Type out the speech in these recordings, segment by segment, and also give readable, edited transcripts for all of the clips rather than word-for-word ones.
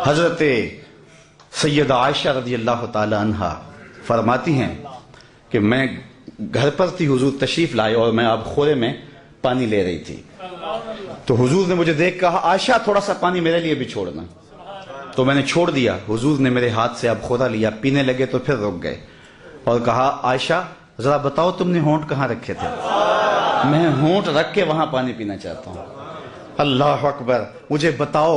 حضرت سیدہ عائشہ رضی اللہ تعالی عنہا فرماتی ہیں کہ میں گھر پر تھی، حضور تشریف لائے اور میں اب خورے میں پانی لے رہی تھی، تو حضور نے مجھے دیکھ کہا عائشہ تھوڑا سا پانی میرے لیے بھی چھوڑنا، تو میں نے چھوڑ دیا۔ حضور نے میرے ہاتھ سے اب خورا لیا، پینے لگے تو پھر رک گئے اور کہا عائشہ ذرا بتاؤ تم نے ہونٹ کہاں رکھے تھے؟ میں ہونٹ رکھ کے وہاں پانی پینا چاہتا ہوں۔ اللہ اکبر، مجھے بتاؤ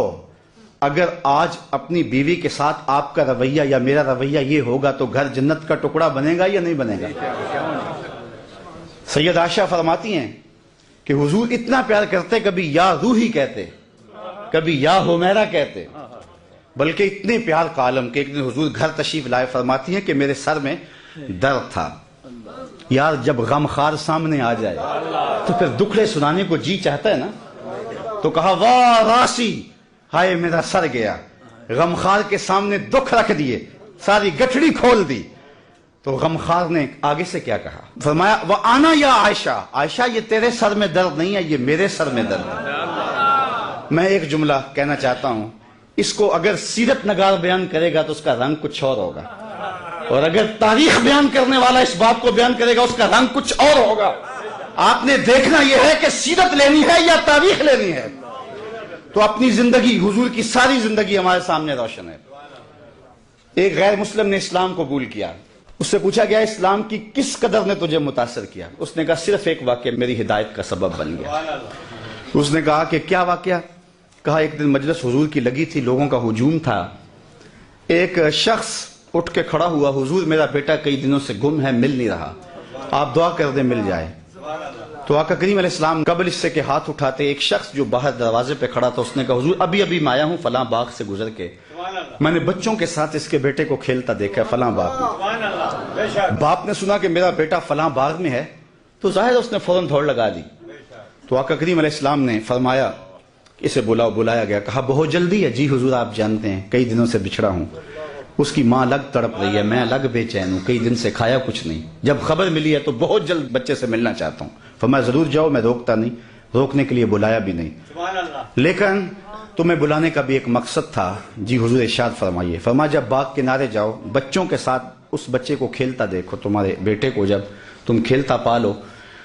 اگر آج اپنی بیوی کے ساتھ آپ کا رویہ یا میرا رویہ یہ ہوگا تو گھر جنت کا ٹکڑا بنے گا یا نہیں بنے گا؟ سید عائشہ فرماتی ہیں کہ حضور اتنا پیار کرتے، کبھی یا روحی کہتے، کبھی یا حمیرہ کہتے، بلکہ اتنے پیار کا عالم کہ ایک دن حضور گھر تشریف لائے، فرماتی ہیں کہ میرے سر میں درد تھا۔ یار جب غمخوار سامنے آ جائے تو پھر دکھڑے سنانے کو جی چاہتا ہے نا، تو کہا واہ راسی، ہائے میرا سر گیا، غمخوار کے سامنے دکھ رکھ دیے، ساری گٹھڑی کھول دی۔ تو غمخوار نے آگے سے کیا کہا؟ فرمایا وَأَنَا یا عائشہ، عائشہ یہ تیرے سر میں درد نہیں ہے، یہ میرے سر میں درد ہے۔ میں ایک جملہ کہنا چاہتا ہوں، اس کو اگر سیرت نگار بیان کرے گا تو اس کا رنگ کچھ اور ہوگا، اور اگر تاریخ بیان کرنے والا اس بات کو بیان کرے گا اس کا رنگ کچھ اور ہوگا۔ آپ نے دیکھنا یہ ہے کہ سیرت لینی ہے یا تاریخ لینی ہے۔ تو اپنی زندگی، حضور کی ساری زندگی ہمارے سامنے روشن ہے۔ ایک غیر مسلم نے اسلام قبول کیا، اس سے پوچھا گیا اسلام کی کس قدر نے تجھے متاثر کیا؟ اس نے کہا صرف ایک واقعہ میری ہدایت کا سبب بن گیا۔ اس نے کہا کہ کیا واقعہ؟ کہا ایک دن مجلس حضور کی لگی تھی، لوگوں کا ہجوم تھا، ایک شخص اٹھ کے کھڑا ہوا، حضور میرا بیٹا کئی دنوں سے گم ہے، مل نہیں رہا، آپ دعا کر دیں مل جائے۔ تو آقا کریم علیہ السلام قبل اس سے کہ ہاتھ اٹھاتے، ایک شخص جو باہر دروازے پہ کھڑا تھا اس نے کہا حضور ابھی ابھی میں آیا ہوں فلاں باغ سے گزر کے، میں نے بچوں کے ساتھ اس کے بیٹے کو کھیلتا دیکھا فلاں باغ میں۔ باپ نے سنا کہ میرا بیٹا فلاں باغ میں ہے تو ظاہر اس نے فوراً دوڑ لگا دی۔ تو آقا کریم علیہ السلام نے فرمایا اسے بلایا گیا، کہا بہت جلدی ہے؟ جی حضور آپ جانتے ہیں کئی دنوں سے بچھڑا ہوں، اس کی ماں الگ تڑپ رہی ہے، میں الگ بے چین ہوں، کئی دن سے کھایا کچھ نہیں، جب خبر ملی ہے تو بہت جلد بچے سے ملنا چاہتا ہوں۔ فرمایا ضرور جاؤ، میں روکتا نہیں، روکنے کے لیے بلایا بھی نہیں، لیکن تمہیں بلانے کا بھی ایک مقصد تھا۔ جی حضور ارشاد فرمائیے۔ فرمایا جب باغ کنارے جاؤ، بچوں کے ساتھ اس بچے کو کھیلتا دیکھو، تمہارے بیٹے کو جب تم کھیلتا پالو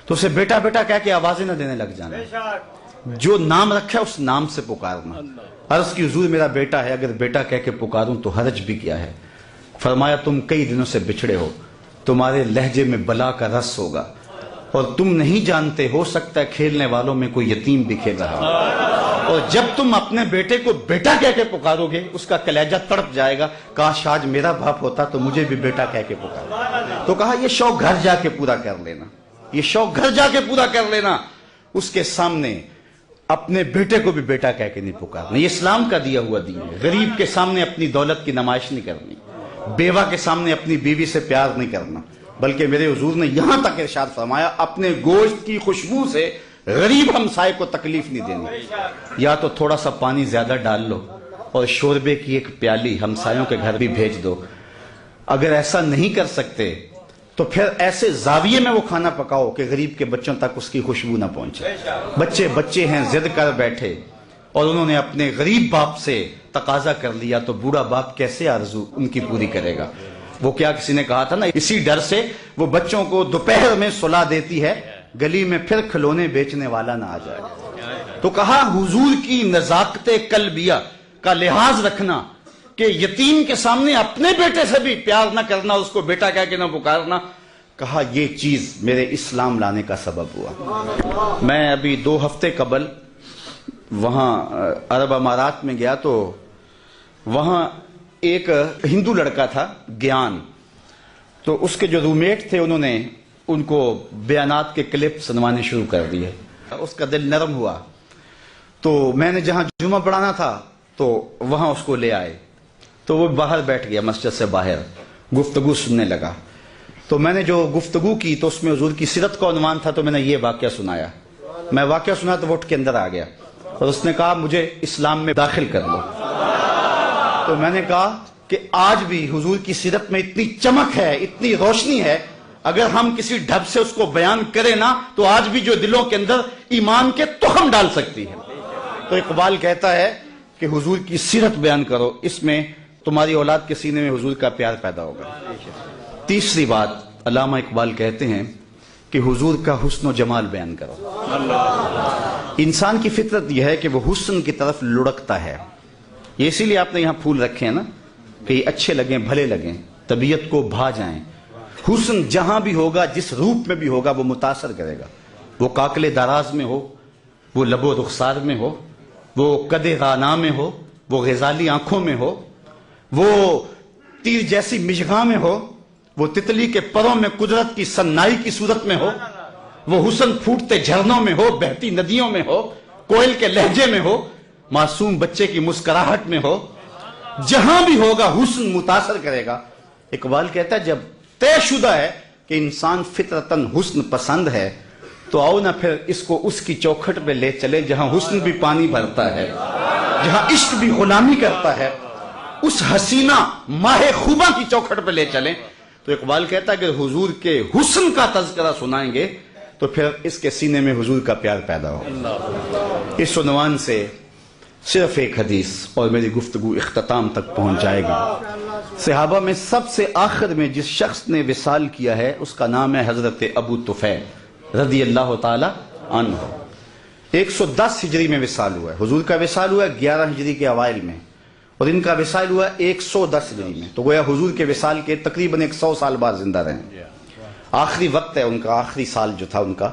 تو اسے بیٹا بیٹا کہہ کے آوازیں نہ دینے لگ جانا، جو نام رکھا ہے اس نام سے پکارنا۔ عرض کی حضور میرا بیٹا ہے، اگر بیٹا کہہ کے پکاروں تو حرج بھی کیا ہے؟ فرمایا تم کئی دنوں سے بچھڑے ہو، تمہارے لہجے میں بلا کا رس ہوگا اور تم نہیں جانتے، ہو سکتا ہے کھیلنے والوں میں کوئی یتیم بھی کھیل رہا ہو، اور جب تم اپنے بیٹے کو بیٹا کہہ کے پکارو گے اس کا کلیجہ تڑپ جائے گا، کاش آج میرا باپ ہوتا تو مجھے بھی بیٹا کہہ کے پکارا۔ تو کہا یہ شوق گھر جا کے پورا کر لینا، یہ شوق گھر جا کے پورا کر لینا، اس کے سامنے اپنے بیٹے کو بھی بیٹا کہہ کے نہیں پکارنا۔ یہ اسلام کا دیا ہوا دین ہے۔ غریب کے سامنے اپنی دولت کی نمائش نہیں کرنی، بیوہ کے سامنے اپنی بیوی سے پیار نہیں کرنا، بلکہ میرے حضور نے یہاں تک ارشاد فرمایا اپنے گوشت کی خوشبو سے غریب ہمسائے کو تکلیف نہیں دینی، یا تو تھوڑا سا پانی زیادہ ڈال لو اور شوربے کی ایک پیالی ہمسایوں کے گھر بھی بھیج دو۔ اگر ایسا نہیں کر سکتے تو پھر ایسے زاویے میں وہ کھانا پکاؤ کہ غریب کے بچوں تک اس کی خوشبو نہ پہنچے۔ بچے ہیں ضد کر بیٹھے اور انہوں نے اپنے غریب باپ سے تقاضا کر لیا تو بوڑھا باپ کیسے آرزو ان کی پوری کرے گا؟ وہ کیا کسی نے کہا تھا نا، اسی ڈر سے وہ بچوں کو دوپہر میں سلا دیتی ہے گلی میں پھر کھلونے بیچنے والا نہ آ جائے۔ تو کہا حضور کی نزاکت قلبیہ کا لحاظ رکھنا کہ یتیم کے سامنے اپنے بیٹے سے بھی پیار نہ کرنا، اس کو بیٹا کہہ کے نہ پکارنا، کہا یہ چیز میرے اسلام لانے کا سبب ہوا۔ میں ابھی 2 ہفتے قبل وہاں عرب امارات میں گیا تو وہاں ایک ہندو لڑکا تھا گیان، تو اس کے جو رومیٹ تھے انہوں نے ان کو بیانات کے کلپ سنوانے شروع کر دیے۔ اس کا دل نرم ہوا تو میں نے جہاں جمعہ پڑھانا تھا تو وہاں اس کو لے آئے، تو وہ باہر بیٹھ گیا مسجد سے باہر، گفتگو سننے لگا۔ تو میں نے جو گفتگو کی تو اس میں حضور کی سیرت کا عنوان تھا، تو میں نے یہ واقعہ سنایا۔ میں واقعہ سنا تو وہ اٹھ کے اندر آ گیا اور اس نے کہا مجھے اسلام میں داخل کر لو۔ تو میں نے کہا کہ آج بھی حضور کی سیرت میں اتنی چمک ہے، اتنی روشنی ہے، اگر ہم کسی ڈھب سے اس کو بیان کریں نا تو آج بھی جو دلوں کے اندر ایمان کے تخم ڈال سکتی ہے۔ تو اقبال کہتا ہے کہ حضور کی سیرت بیان کرو، اس میں تمہاری اولاد کے سینے میں حضور کا پیار پیدا ہوگا۔ تیسری بات، علامہ اقبال کہتے ہیں کہ حضور کا حسن و جمال بیان کرو۔ انسان کی فطرت یہ ہے کہ وہ حسن کی طرف لڑکتا ہے، یہ اسی لیے آپ نے یہاں پھول رکھے ہیں نا، کہ یہ اچھے لگیں، بھلے لگیں، طبیعت کو بھا جائیں۔ حسن جہاں بھی ہوگا، جس روپ میں بھی ہوگا، وہ متاثر کرے گا، وہ کاکلے دراز میں ہو، وہ لب و رخسار میں ہو، وہ قد رانا میں ہو، وہ غزالی آنکھوں میں ہو، وہ تیر جیسی مشغاں میں ہو، وہ تتلی کے پروں میں قدرت کی سنائی کی صورت میں ہو، وہ حسن پھوٹتے جھرنوں میں ہو، بہتی ندیوں میں ہو، کوئل کے لہجے میں ہو، معصوم بچے کی مسکراہٹ میں ہو، جہاں بھی ہوگا حسن متاثر کرے گا۔ اقبال کہتا ہے جب طے شدہ ہے کہ انسان فطرتاً حسن پسند ہے، تو آؤ نہ پھر اس کو اس کی چوکھٹ پہ لے چلے جہاں حسن بھی پانی بھرتا ہے، جہاں عشق بھی غلامی کرتا ہے، اس حسینہ ماہ خوبہ کی چوکھٹ پہ لے چلیں۔ تو اقبال کہتا ہے کہ حضور کے حسن کا تذکرہ سنائیں گے تو پھر اس کے سینے میں حضور کا پیار پیدا ہو۔ اس عنوان سے صرف ایک حدیث اور میری گفتگو اختتام تک پہنچ جائے گی۔ صحابہ میں سب سے آخر میں جس شخص نے وصال کیا ہے اس کا نام ہے حضرت ابو طفیل رضی اللہ تعالی عنہ۔ 110 ہجری میں وصال ہوا ہے، حضور کا وصال ہوا ہے 11 ہجری کے اوائل میں، اور ان کا وصال ہوا ہے 110 ہجری میں، تو گویا حضور کے وصال کے تقریباً 100 سال بعد زندہ رہے۔ آخری وقت ہے ان کا، آخری سال جو تھا ان کا،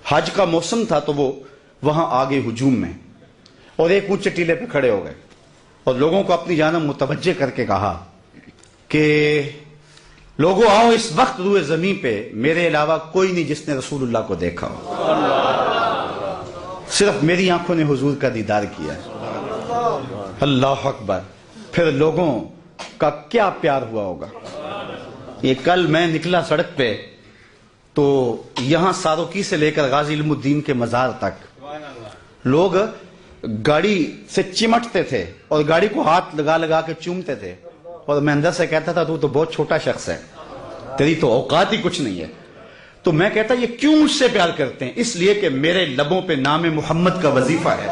حج کا موسم تھا، تو وہ وہاں آگے ہجوم میں، اور ایک اونچے ٹیلے پہ کھڑے ہو گئے اور لوگوں کو اپنی جانب متوجہ کر کے کہا کہ لوگوں آؤ، اس وقت روئے زمین پہ میرے علاوہ کوئی نہیں جس نے رسول اللہ کو دیکھا ہو، صرف میری آنکھوں نے حضور کا دیدار کیا ہے۔ اللہ اکبر! پھر لوگوں کا کیا پیار ہوا ہوگا۔ یہ کل میں نکلا سڑک پہ تو یہاں ساروکی سے لے کر غازی علم الدین کے مزار تک لوگ گاڑی سے چمٹتے تھے اور گاڑی کو ہاتھ لگا لگا کے چومتے تھے، اور میں اندر سے کہتا تھا تو بہت چھوٹا شخص ہے، تیری تو اوقات ہی کچھ نہیں ہے۔ تو میں کہتا یہ کیوں مجھ سے پیار کرتے ہیں؟ اس لیے کہ میرے لبوں پہ نام محمد کا وظیفہ ہے۔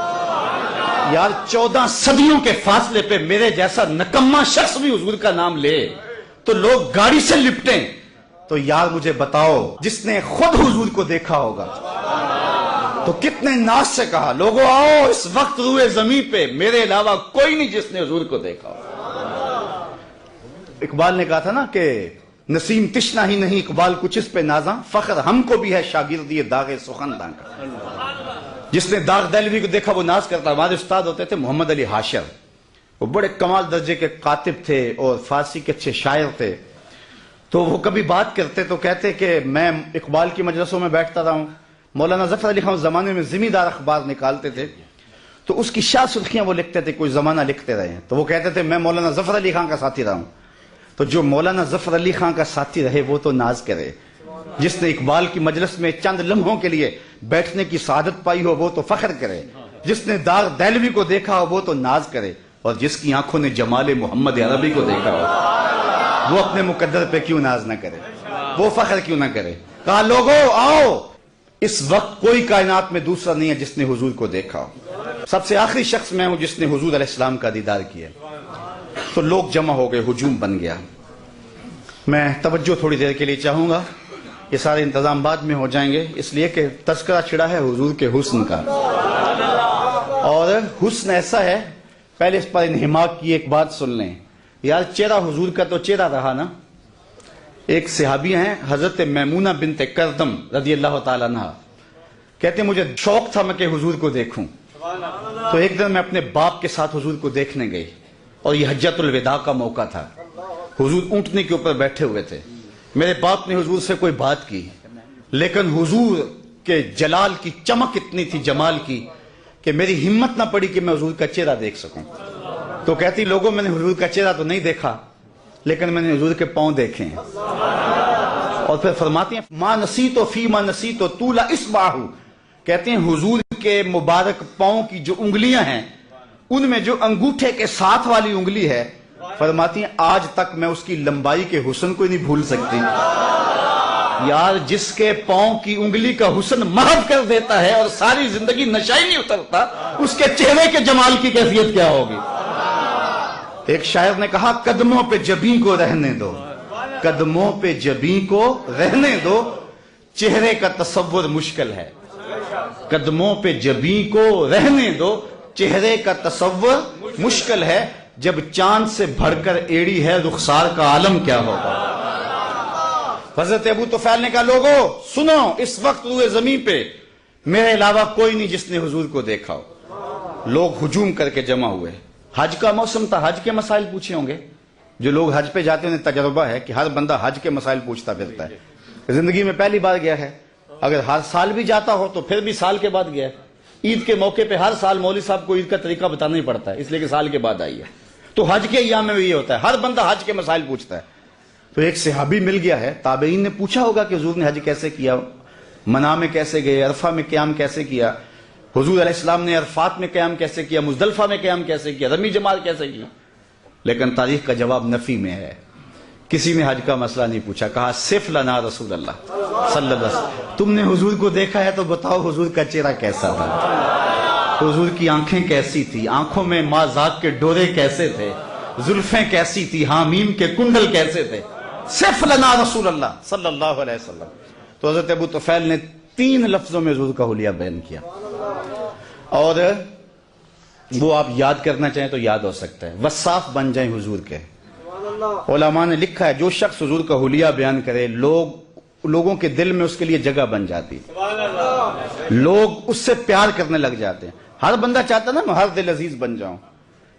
یار 14 صدیوں کے فاصلے پہ میرے جیسا نکما شخص بھی حضور کا نام لے تو لوگ گاڑی سے لپٹیں، تو یار مجھے بتاؤ جس نے خود حضور کو دیکھا ہوگا تو کتنے ناز سے کہا لوگوں آؤ، اس وقت روئے زمین پہ میرے علاوہ کوئی نہیں جس نے حضور کو دیکھا ہوگا۔ اقبال نے کہا تھا نا کہ نسیم تشنا ہی نہیں اقبال کچھ اس پہ نازاں، فخر ہم کو بھی ہے شاگردی داغ سخنداں کا۔ جس نے داغ دہلوی کو دیکھا وہ ناز کرتا۔ ہمارے استاد ہوتے تھے محمد علی حاشر، وہ بڑے کمال درجے کے کاتب تھے اور فارسی کے اچھے شاعر تھے، تو وہ کبھی بات کرتے تو کہتے کہ میں اقبال کی مجلسوں میں بیٹھتا رہا ہوں، مولانا ظفر علی خان اس زمانے میں ذمہ دار اخبار نکالتے تھے، تو اس کی شاہ سرخیاں وہ لکھتے تھے، کوئی زمانہ لکھتے رہے ہیں، تو وہ کہتے تھے میں مولانا ظفر علی خان کا ساتھی رہا ہوں۔ تو جو مولانا ظفر علی خان کا ساتھی رہے وہ تو ناز کرے، جس نے اقبال کی مجلس میں چند لمحوں کے لیے بیٹھنے کی سعادت پائی ہو وہ تو فخر کرے، جس نے داغ دہلوی کو دیکھا ہو وہ تو ناز کرے، اور جس کی آنکھوں نے جمال محمد عربی کو دیکھا ہو وہ اپنے مقدر پہ کیوں ناز نہ کرے، وہ فخر کیوں نہ کرے۔ کہا لوگوں آؤ، اس وقت کوئی کائنات میں دوسرا نہیں ہے جس نے حضور کو دیکھا ہو، سب سے آخری شخص میں ہوں جس نے حضور علیہ السلام کا دیدار کیا۔ تو لوگ جمع ہو گئے، ہجوم بن گیا۔ میں توجہ تھوڑی دیر کے لیے چاہوں گا، یہ سارے انتظام بعد میں ہو جائیں گے، اس لیے کہ تذکرہ چھڑا ہے حضور کے حسن کا، اور حسن ایسا ہے، پہلے اس پر انہماک کی ایک بات سن لیں یار، چہرہ حضور کا تو چہرہ رہا نا۔ ایک صحابی ہیں حضرت میمونہ بنت کردم رضی اللہ تعالیٰ عنہ، کہتے ہیں مجھے شوق تھا میں کہ حضور کو دیکھوں، تو ایک دن میں اپنے باپ کے ساتھ حضور کو دیکھنے گئی، اور یہ حجۃ الوداع کا موقع تھا، حضور اونٹنے کے اوپر بیٹھے ہوئے تھے، میرے باپ نے حضور سے کوئی بات کی، لیکن حضور کے جلال کی چمک اتنی تھی، جمال کی، کہ میری ہمت نہ پڑی کہ میں حضور کا چہرہ دیکھ سکوں۔ تو کہتی لوگوں میں نے حضور کا چہرہ تو نہیں دیکھا، لیکن میں نے حضور کے پاؤں دیکھے ہیں۔ اور پھر فرماتی ہیں ما نسیتو فی ما نسیتو طول اصبعہ، کہتے ہیں حضور کے مبارک پاؤں کی جو انگلیاں ہیں ان میں جو انگوٹھے کے ساتھ والی انگلی ہے، فرماتی ہیں آج تک میں اس کی لمبائی کے حسن کو نہیں بھول سکتی۔ یار جس کے پاؤں کی انگلی کا حسن محو کر دیتا ہے اور ساری زندگی نشہ ہی نہیں اترتا، اس کے چہرے کے جمال کی کیفیت کیا ہوگی؟ ایک شاعر نے کہا قدموں پہ جبیں کو رہنے دو، قدموں پہ جبیں کو رہنے دو، چہرے کا تصور مشکل ہے۔ قدموں پہ جبیں کو رہنے دو، چہرے کا تصور مشکل ہے، جب چاند سے بڑھ کر ایڑی ہے رخسار کا عالم کیا ہوگا؟ حضرت ابو طفیل نے کہا لوگو سنو، اس وقت روئے زمین پہ میرے علاوہ کوئی نہیں جس نے حضور کو دیکھا ہو۔ لوگ ہجوم کر کے جمع ہوئے، حج کا موسم تھا، حج کے مسائل پوچھے ہوں گے۔ جو لوگ حج پہ جاتے ہیں انہیں تجربہ ہے کہ ہر بندہ حج کے مسائل پوچھتا پھرتا ہے، زندگی میں پہلی بار گیا ہے، اگر ہر سال بھی جاتا ہو تو پھر بھی سال کے بعد گیا ہے۔ عید کے موقع پہ ہر سال مولوی صاحب کو عید کا طریقہ بتانا ہی پڑتا ہے، اس لیے کہ سال کے بعد آئی ہے۔ تو حج کے ایام میں بھی یہ ہوتا ہے، ہر بندہ حج کے مسائل پوچھتا ہے۔ تو ایک صحابی مل گیا ہے، تابعین نے پوچھا ہوگا کہ حضور نے حج کیسے کیا، منا میں کیسے گئے، عرفہ میں قیام کیسے کیا، حضور علیہ السلام نے عرفات میں قیام کیسے کیا، مزدلفہ میں قیام کیسے کیا، رمی جمال کیسے کیا۔ لیکن تاریخ کا جواب نفی میں ہے، کسی نے حج کا مسئلہ نہیں پوچھا، کہا صف لنا رسول اللہ صلی اللہ علیہ وسلم، تم نے حضور کو دیکھا ہے تو بتاؤ حضور کا چہرہ کیسا تھا، حضور کی آنکھیں کیسی تھی، آنکھوں میں مازاق کے ڈورے کیسے تھے، زلفیں کیسی تھی، حامیم کے کنڈل کیسے تھے، صف لنا رسول اللہ صلی اللہ علیہ وسلم۔ تو حضرت ابو طفیل نے 3 لفظوں میں حضور کا حلیہ بیان کیا، اور وہ آپ یاد کرنا چاہیں تو یاد ہو سکتا ہے، وصاف بن جائیں حضور کے۔ علماء نے لکھا ہے جو شخص حضور کا حلیہ بیان کرے لوگوں کے دل میں اس کے لیے جگہ بن جاتی، لوگ اس سے پیار کرنے لگ جاتے ہیں۔ ہر بندہ چاہتا نا میں ہر دل عزیز بن جاؤں۔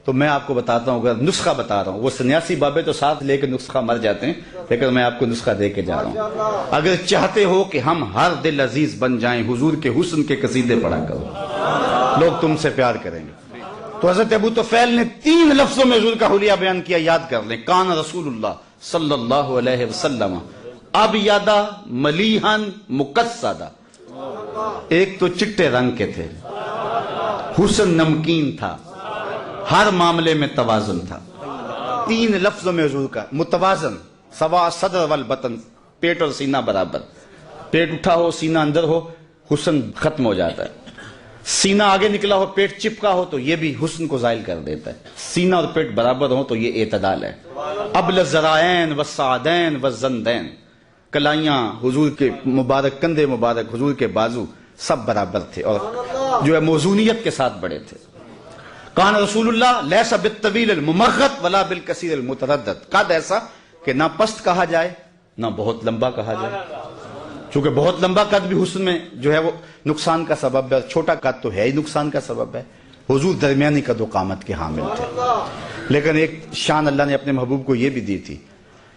تو میں آپ کو بتاتا ہوں، اگر نسخہ بتا رہا ہوں، وہ سنیاسی بابے تو ساتھ لے کے نسخہ مر جاتے ہیں، لیکن میں آپ کو نسخہ دے کے جا رہا ہوں۔ اگر چاہتے ہو کہ ہم ہر دل عزیز بن جائیں، حضور کے حسن کے قصیدے پڑھا کرو، لوگ تم سے پیار کریں گے۔ تو حضرت ابو طفیل نے 3 لفظوں میں حضور کا حلیہ بیان کیا، یاد کر لیں۔ کان رسول اللہ صلی اللہ علیہ وسلم ابیض ملیحا مقصدا، ایک تو چٹے رنگ کے تھے، حسن نمکین تھا، ہر معاملے میں توازن تھا۔ 3 لفظوں میں حضور کا متوازن، سوا صدر والبطن، پیٹ اور سینہ برابر، پیٹ اٹھا ہو سینہ اندر ہو حسن ختم ہو جاتا ہے، سینہ آگے نکلا ہو پیٹ چپکا ہو تو یہ بھی حسن کو زائل کر دیتا ہے، سینہ اور پیٹ برابر ہو تو یہ اعتدال ہے۔ ابل الذرائین والسعدین والزندین، کلائیاں حضور کے مبارک، کندھے مبارک، حضور کے بازو سب برابر تھے اور جو ہے موزونیت کے ساتھ بڑے تھے۔ کان رسول اللہ لیس بالطویل الممغط ولا بالکثیر المتردد، قد ایسا کہ نہ پست کہا جائے نہ بہت لمبا کہا جائے، چونکہ بہت لمبا قد بھی حسن میں جو ہے وہ نقصان کا سبب ہے، چھوٹا قد تو ہے ہی نقصان کا سبب ہے۔ حضور درمیانی قد و قامت کے حامل تھے، لیکن ایک شان اللہ نے اپنے محبوب کو یہ بھی دی تھی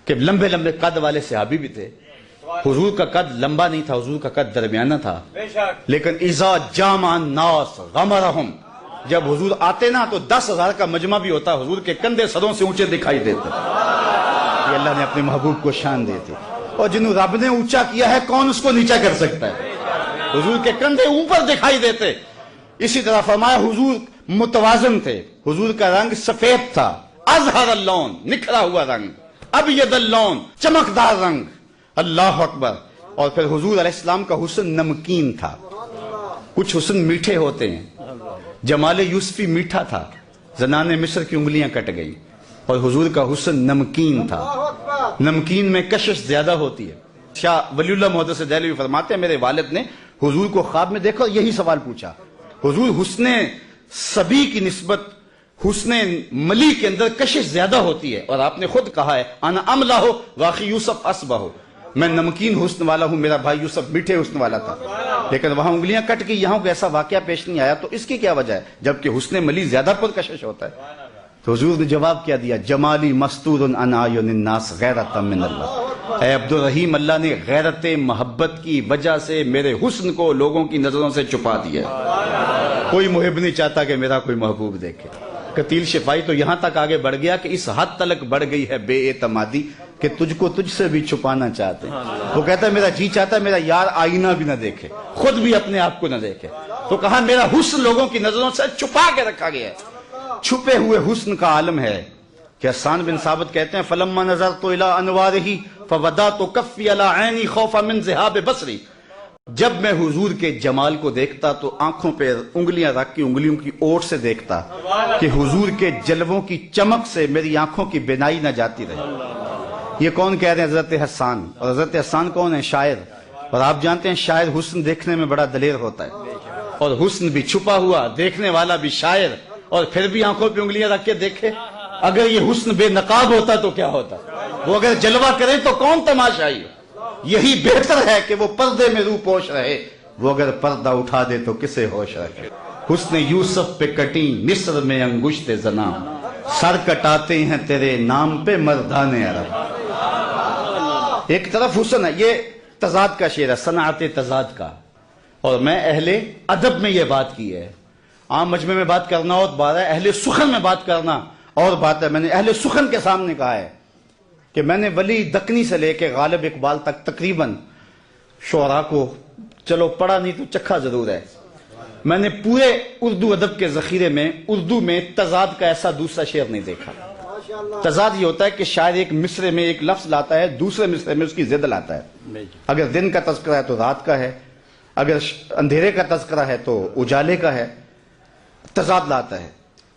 کہ لمبے لمبے قد والے صحابی بھی تھے۔ حضور کا قد لمبا نہیں تھا، حضور کا قد درمیانہ تھا، لیکن اذا جامع الناس غمرہم، جب حضور آتے نا تو 10,000 کا مجمع بھی ہوتا، حضور کے کندھے سروں سے اونچے دکھائی دیتے۔ یہ اللہ نے اپنے محبوب کو شان دی تھی، اور جنہوں رب نے اونچا کیا ہے کون اس کو نیچا کر سکتا ہے؟ حضور کے کندھے اوپر دکھائی دیتے۔ اسی طرح فرمایا حضور متوازن تھے، حضور کا رنگ سفید تھا، ازہر اللون، نکھرا ہوا رنگ، ابیض اللون، چمکدار رنگ، اللہ اکبر۔ اور پھر حضور علیہ السلام کا حسن نمکین تھا، کچھ حسن میٹھے ہوتے ہیں، جمال یوسفی میٹھا تھا، زنان مصر کی انگلیاں کٹ گئی، اور حضور کا حسن نمکین تھا، نمکین میں کشش زیادہ ہوتی ہے۔ شاہ ولی اللہ محدث دہلوی فرماتے ہیں میرے والد نے حضور کو خواب میں دیکھا اور یہی سوال پوچھا، حضور حسن صبی کی نسبت حسن ملی کے اندر کشش زیادہ ہوتی ہے، اور آپ نے خود کہا ہے انا املا ہو واقعی یوسف اسبہ ہو، میں نمکین حسن والا ہوں، میرا بھائی یوسف میٹھے حسن والا تھا، لیکن وہاں انگلیاں کٹ گئی، یہاں کوئی ایسا واقعہ پیش نہیں آیا، تو اس کی کیا وجہ ہے جبکہ حسن ملی زیادہ پرکشش ہوتا ہے؟ تو حضور نے جواب کیا دیا، جمالی مستور عن اعین الناس غیرۃ من اللہ، اے عبد الرحیم، اللہ نے غیرت محبت کی وجہ سے میرے حسن کو لوگوں کی نظروں سے چھپا دیا۔ کوئی محب نہیں چاہتا کہ میرا کوئی محبوب دیکھے۔ قتیل شفائی تو یہاں تک آگے بڑھ گیا کہ اس حد تلک بڑھ گئی ہے بے اعتمادی کہ تجھ کو تجھ سے بھی چھپانا چاہتے ہیں۔ وہ کہتا ہے میرا جی چاہتا ہے میرا یار آئینہ بھی نہ دیکھے، خود بھی اپنے آپ کو نہ دیکھے، تو کہا میرا حسن لوگوں کی نظروں سے چھپا کے رکھا گیا ہے۔ چھپے ہوئے حسن کا عالم ہے، کہ حسان بن ثابت کہتے ہیں فلما نظرت الی انوارہ فودعت کفی علی عینی خوفا من ذہاب بصری، جب میں حضور کے جمال کو دیکھتا تو آنکھوں پہ انگلیاں رکھ کے انگلیوں کی اوٹ سے دیکھتا کہ حضور کے جلووں کی چمک سے میری آنکھوں کی بینائی نہ جاتی رہے۔ یہ کون کہہ رہے ہیں؟ حضرت حسان۔ اور حضرت حسان کون ہے؟ شاعر۔ اور آپ جانتے ہیں شاعر حسن دیکھنے میں بڑا دلیر ہوتا ہے، اور حسن بھی چھپا ہوا، دیکھنے والا بھی شاعر، اور پھر بھی آنکھوں پہ انگلیاں رکھ کے دیکھے۔ اگر یہ حسن بے نقاب ہوتا تو کیا ہوتا؟ وہ اگر جلوہ کریں تو کون تماشائی؟ یہی بہتر ہے کہ وہ پردے میں روح پوش رہے، وہ اگر پردہ اٹھا دے تو کسے ہوش رکھے۔ حسن یوسف پہ کٹی مصر میں انگشت زنا، سر کٹاتے ہیں تیرے نام پہ مردان عرب۔ ایک طرف حسن ہے، یہ تضاد کا شعر ہے، صنعت تضاد کا، اور میں اہل ادب میں یہ بات کی ہے۔ عام مجمع میں بات کرنا اور بات ہے، اہل سخن میں بات کرنا اور بات ہے۔ میں نے اہل سخن کے سامنے کہا ہے کہ میں نے ولی دکنی سے لے کے غالب اقبال تک تقریباً شعراء کو چلو پڑھا نہیں تو چکھا ضرور ہے۔ میں نے پورے اردو ادب کے ذخیرے میں اردو میں تضاد کا ایسا دوسرا شعر نہیں دیکھا۔ تضاد یہ ہوتا ہے کہ شاعر ایک مصرے میں ایک لفظ لاتا ہے، دوسرے مصرے میں اس کی ضد لاتا ہے۔ اگر دن کا تذکرہ ہے تو رات کا ہے، اگر اندھیرے کا تذکرہ ہے تو اجالے کا ہے، تضاد لاتا ہے۔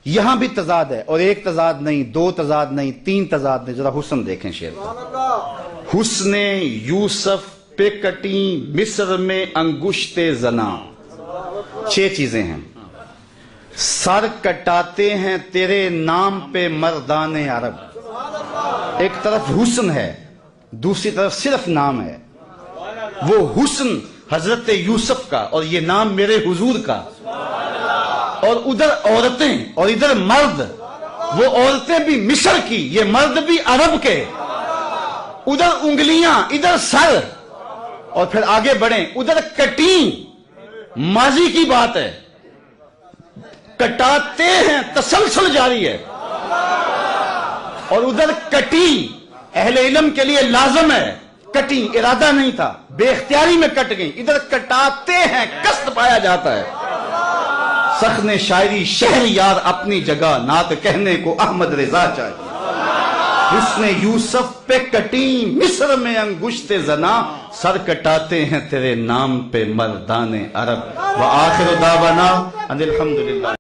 یہاں بھی تضاد ہے، اور ایک تضاد نہیں، دو تضاد نہیں، تین تضاد نہیں۔ ذرا حسن دیکھیں شعر کا۔ حسن یوسف پہ کٹی مصر میں انگشت زنا، 6 چیزیں ہیں۔ سر کٹاتے ہیں تیرے نام پہ مردان عرب۔ ایک طرف حسن ہے، دوسری طرف صرف نام ہے۔ وہ حسن حضرت یوسف کا اور یہ نام میرے حضور کا، اور ادھر عورتیں اور ادھر مرد، وہ عورتیں بھی مصر کی، یہ مرد بھی عرب کے، ادھر انگلیاں ادھر سر، اور پھر آگے بڑھیں، ادھر کٹیں ماضی کی بات ہے، کٹاتے ہیں تسلسل جاری ہے، اور ادھر کٹیں اہل علم کے لیے لازم ہے، کٹیں ارادہ نہیں تھا، بے اختیاری میں کٹ گئی، ادھر کٹاتے ہیں قصد پایا جاتا ہے۔ سخن شاعری شہر یار اپنی جگہ، نعت کہنے کو احمد رضا چاہیے۔ حسن یوسف پہ کٹی مصر میں انگشت زنا، سر کٹاتے ہیں تیرے نام پہ مردان عرب۔ وآخر دعوانا ان الحمدللہ۔